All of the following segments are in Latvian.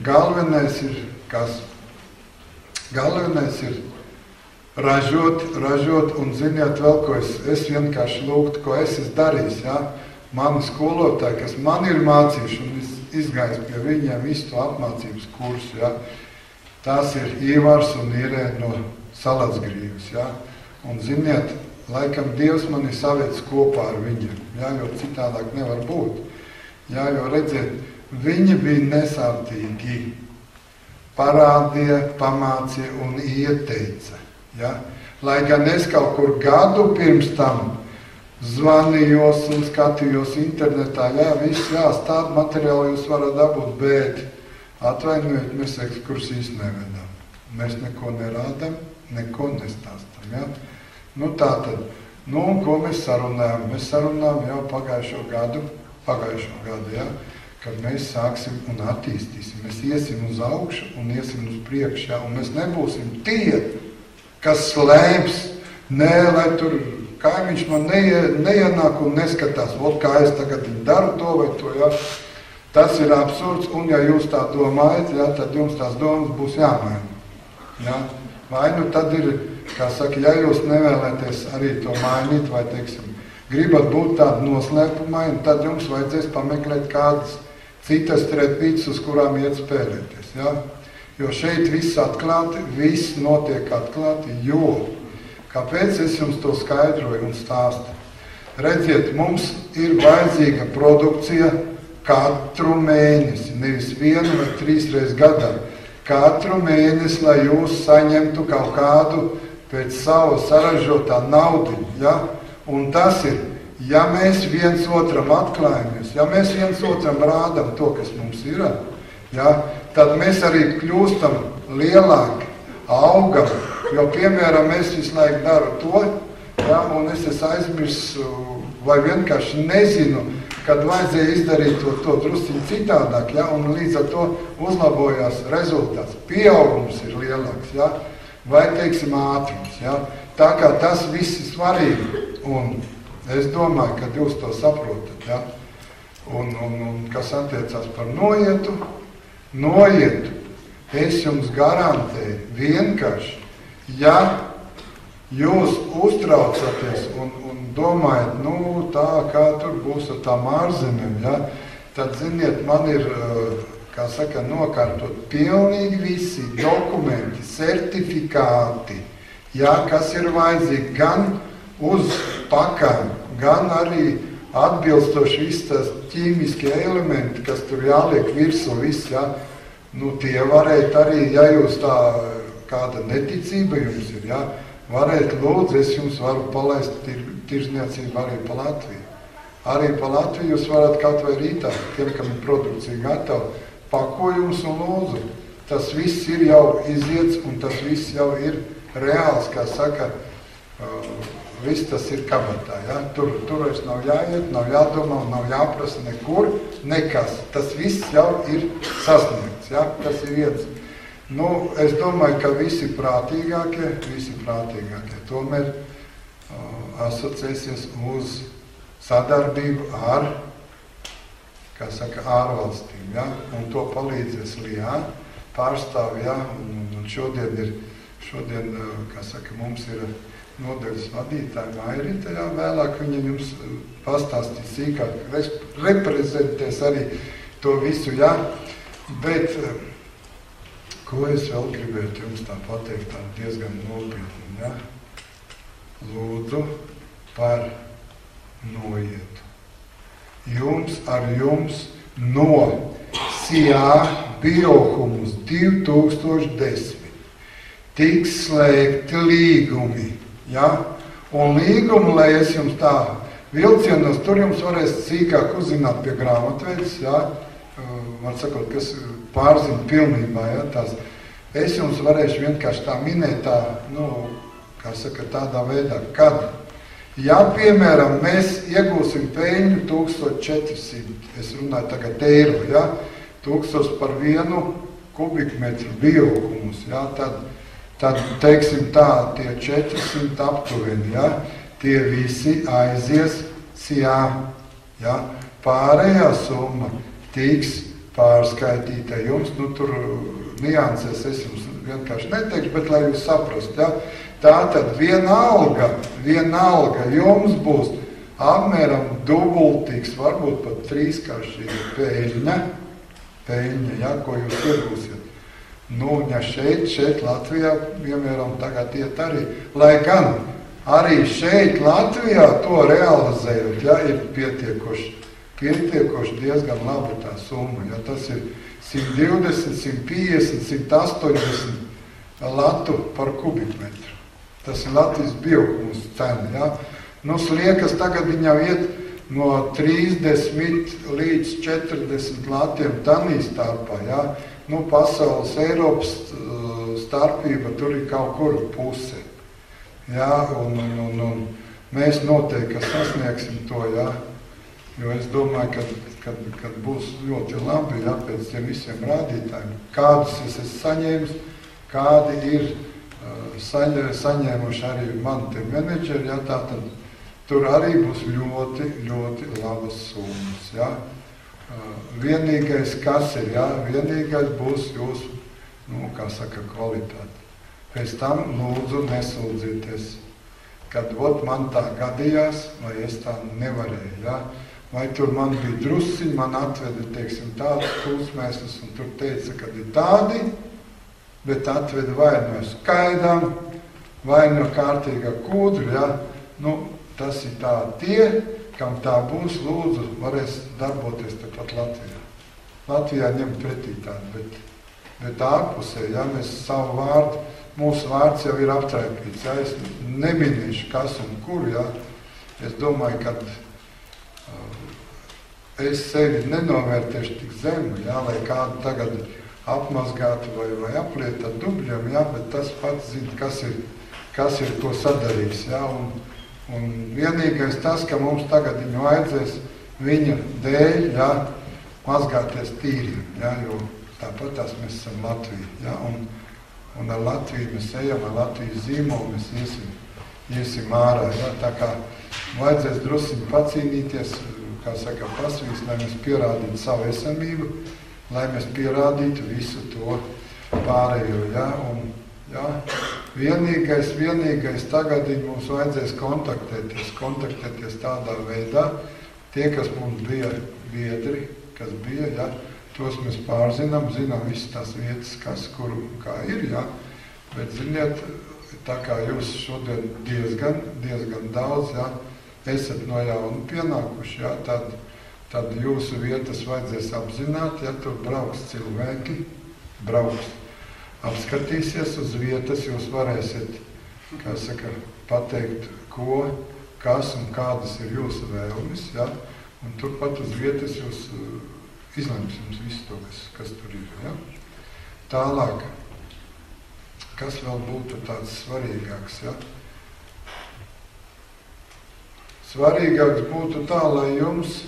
galvenais ir kas? Galvenais ir ražot, un ziniet vēl, ko es vienkārši lūgtu, ko es esmu darījis, ja? Mani skolotāji, kas man ir mācījuši, un es izgājis pie viņiem visu to apmācības kursu, ja? Tās ir Ivars un Irēna no Salatsgrīvas, ja? Un ziniet, laikam Dievs mani savietas kopā ar viņiem, ja? Jo citādāk nevar būt. Ja? Jo redziet, viņi bija nesātīgi, parādīja, pamācīja un ieteica. Ja? Lai gan es kaut kur gadu pirms tam zvanījos un skatījos internetā, viss, tādu materiālu jūs varat dabūt, bet atvainojiet, mēs ekskursijas nevedam. Mēs neko nerādam, neko nestāstam. Ja? Nu tā tad, un ko mēs sarunājam? Mēs sarunājam jau pagājušo gadu, ja? Kad mēs sāksim un attīstīsim. Mēs iesim uz augšu un iesim uz priekšu, ja? Un mēs nebūsim tie, kas slēps, lai tur kaimiņš man neienāk un neskatās, kā es tagad daru to vai to, ja? Tas ir absurds, un ja jūs tā domājat, ja, tad jums tās domas būs jāmaina. Ja? Vai nu tad ir, kā saka, ja jūs nevēlēties arī to mainīt, vai, teiksim, gribat būt tādu noslēpumaini, tad jums vajadzēs pameklēt kādas citas trepītes, uz kurām iet spēlēties. Ja? Jo šeit viss atklāti, viss notiek atklāti, jo kāpēc es jums to skaidroju un stāstu? Redziet, mums ir vajadzīga produkcija katru mēnesi, nevis 1 vai 3 reizes gadā. Katru mēnesi, lai jūs saņemtu kaut kādu pēc savu saražotā naudu. Ja? Un tas ir, ja mēs viens otram atklājamies, ja mēs viens otram rādam to, kas mums ir, ja? Tad mēs arī kļūstam lielāki, augam. Jo, piemēram, es visu laiku daru to, ja, un es aizmirsu vai vienkārši nezinu, kad vajadzēja izdarīt to drusciņu citādāk, ja, un līdz ar to uzlabojās rezultāts. Pieaugums ir lielāks, ja, vai, teiksim, ātrums. Ja. Tā kā tas viss ir svarīgi, un es domāju, ka jūs to saprotat. Ja. Un kas attiecās par noietu, es jums garantēju vienkārši, ja jūs uztraucaties un domājat, tā kā tur būs ar tām ārzemēm, ja, tad, ziniet, man ir, kā saka, nokārtot pilnīgi visi dokumenti, certifikāti, ja, kas ir vajadzīgi gan uz pakām, gan arī atbilstoši viss tās ķīmiskie elementi, kas tur jāliek virsū viss, ja, tie varētu arī, ja jūs tā kāda neticība jums ir, ja, varētu lūdzu, es jums varu palaist tirzniecību arī pa Latviju. Arī pa Latviju jūs varat kaut vai rītā, tiem, kam ir produkcija gatava, pakojums un lūdzu. Tas viss ir jau iziets un tas viss jau ir reāls, kā saka, viss tas ir kabatā. Ja? Tur vairs nav jāiet, nav jādomā, nav jāprasa nekur, nekas. Tas viss jau ir sasniegts. Ja? Tas ir viens. Es domāju, ka visi prātīgākie tomēr asociēsies uz sadarbību ar, kā saka, ārvalstīm. Ja? Un to palīdzēs LIA pārstāvi. Ja? Un šodien, kā saka, mums ir nodeļas vadītāja Mairita, ja? Vēlāk viņa jums pastāstīs sīkāk, reprezentēs arī to visu. Ja? Bet ko es vēl gribētu jums tā pateikt, tā diezgan nopietni, ja? Lūdzu par noietu. Ar jums no SIA Biohumus 2010 tiks slēgti līgumi, ja? Un līgumu, lai es jums tā vilcienos, tur jums varēs sīkāk uzzināt pie grāmatvedes, ja? Var sakot, kas pārzina pilnībā, ja, tās. Es jums varēšu vienkārši tā minēt tā, kā saka, tādā veidā, kad, ja, piemēram, mēs iegūsim peļņu 1400, es runāju tagad eiro, ja, 1000 par 1 kubikmetru biohumus, ja, tad, teiksim tā, tie 400 aptuveni, ja, tie visi aizies SIA, ja, pārējā summa tiks pārskaitītē. Jums, tur niansēs es jums vienkārši neteikšu, bet lai jūs saprast, ja? Tātad vienalga jums būs apmēram dubultīgs, varbūt pat trīskāršīga peļņa, ja, ko jūs iegūsiet. Nu, ja šeit Latvijā, piemēram, tagad iet arī, lai gan arī šeit Latvijā to realizējot, ja, ir pietiekoši diezgan laba tā summa, ja, tas ir 120, 150, 180 latu par kubikmetru. Tas ir Latvijas biokumūs cena, ja. Nu, sliekas tagad viņam iet no 30 līdz 40 latiem tanī starpā, ja. Nu, pasaules Eiropas starpība tur ir kaut kur puse. Ja, un mēs noteikti sasniegsim to, ja. Jo es domāju, ka būs ļoti labi, ja, pēc tiem visiem rādītājiem. Kādus es esmu saņēmis, kādi ir saņēmuši arī mani te menedžeri, ja, tātad tur arī būs ļoti, ļoti labas summas, ja. Vienīgais, kas ir, ja, vienīgais būs jūsu, nu, kā saka, kvalitāte. Pēc tam lūdzu nesūdzieties, kad man tā gadījās, vai es tā nevarēju, ja. Vai tur man bija drusciņi, man atveda, teiksim, tādus kūsmēslus, un tur teica, ka ir tādi, bet atveda vai no skaidām, vai no kārtīga kūdru, ja. Nu, tas ir tā tie, kam tā būs, lūdzu, varēs darboties tepat Latvijā. Latvijā ņem pretī tādu, bet ārpusē, ja, mēs savu vārdu, mūsu vārds jau ir aptraipīts, ja, es neminīšu kas un kur, ja, es domāju, ka es sevi nenovērtēšu tik zemu, ja, lai kādu tagad apmazgātu vai apliet ar dubļiem, ja, bet tas pats zina, kas ir ko sadarījis, ja, un vienīgais tas, ka mums tagad viņu vajadzēs viņa dēļ, ja, mazgāties tīriem, ja, jo tāpat tās mēs esam Latvija, ja, un ar Latviju mēs ejam, ar Latvijas zīmolu mēs iesim ārā, ja, tā kā vajadzēs drusciņi pacīnīties, kā saka, pasvīst, lai mēs pierādītu savu esamību, lai mēs pierādītu visu to pārējo, ja, un, ja, vienīgais tagad mums vajadzēs kontaktēties tādā veidā, tie, kas mums bija biedri, kas bija, ja, tos mēs pārzinām, zinām visas tās vietas, kas, kur, kā ir, ja, bet, ziniet, tā kā jūs šodien diezgan daudz, ja, esat no jauna pienākuši, ja, tad jūsu vietas vajadzēs apzināt, ja tur brauks cilvēki, apskatīsies uz vietas, jūs varēsiet, kā saka, pateikt, ko, kas un kādas ir jūsu vēlmes, ja, un turpat uz vietas jūs izlems jums visu to, kas tur ir, ja. Tālāk, kas vēl būtu tāds svarīgāks, ja. Svarīgāks būtu tā, lai jums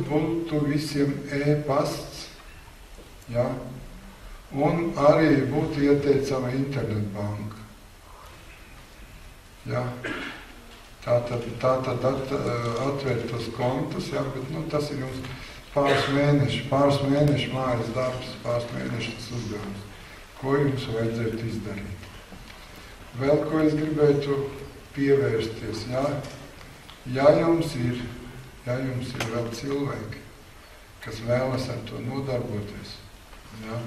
būtu visiem e-pasts, ja, un arī būtu ieteicama internetbanka. Ja. Tātad atvērt tos kontus, ja, bet nu, tas ir jums pāris mēnešu mājas darbs, pāris mēnešu tas uzdevums, ko jums vajadzētu izdarīt. Vēl ko es gribētu pievērsties, ja jums ir vēl cilvēki, kas vēlas ar to nodarboties, ja,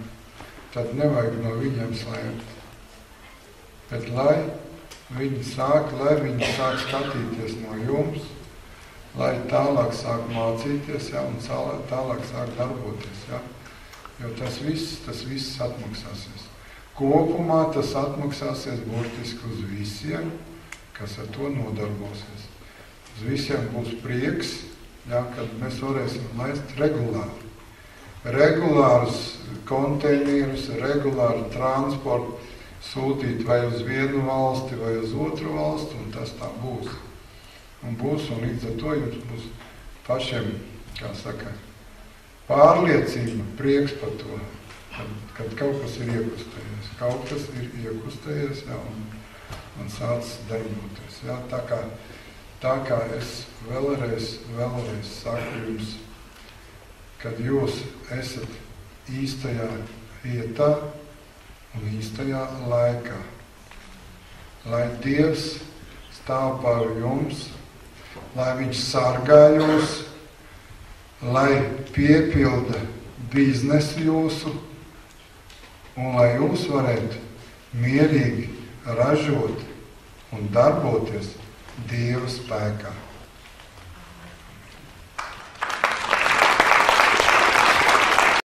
tad nevajag no viņiem slēpt. Bet lai viņi sāk skatīties no jums, lai tālāk sāk mācīties, ja, un tālāk sāk darboties, ja, jo tas viss atmaksāsies. Kopumā tas atmaksāsies burtiski uz visiem, kas ar to nodarbosies. Uz visiem būs prieks, ja, kad mēs varēsim laist regulāri. Regulārus konteinerus, regulāru transportu sūtīt vai uz vienu valsti, vai uz otru valsti, un tas tā būs. Un līdz ar to jums būs pašiem, kā saka, pārliecība, prieks par to, kad kaut kas ir iekustējies. Kaut kas ir iekustējies, ja, un sācis darboties. Ja. Tā kā es vēlreiz saku jums, kad jūs esat īstajā vietā un īstajā laikā. Lai Dievs stāv par jums, lai Viņš sargā jūs, lai piepilda biznesu jūsu un lai jūs varētu mierīgi ražot un darboties Dieva spēkā.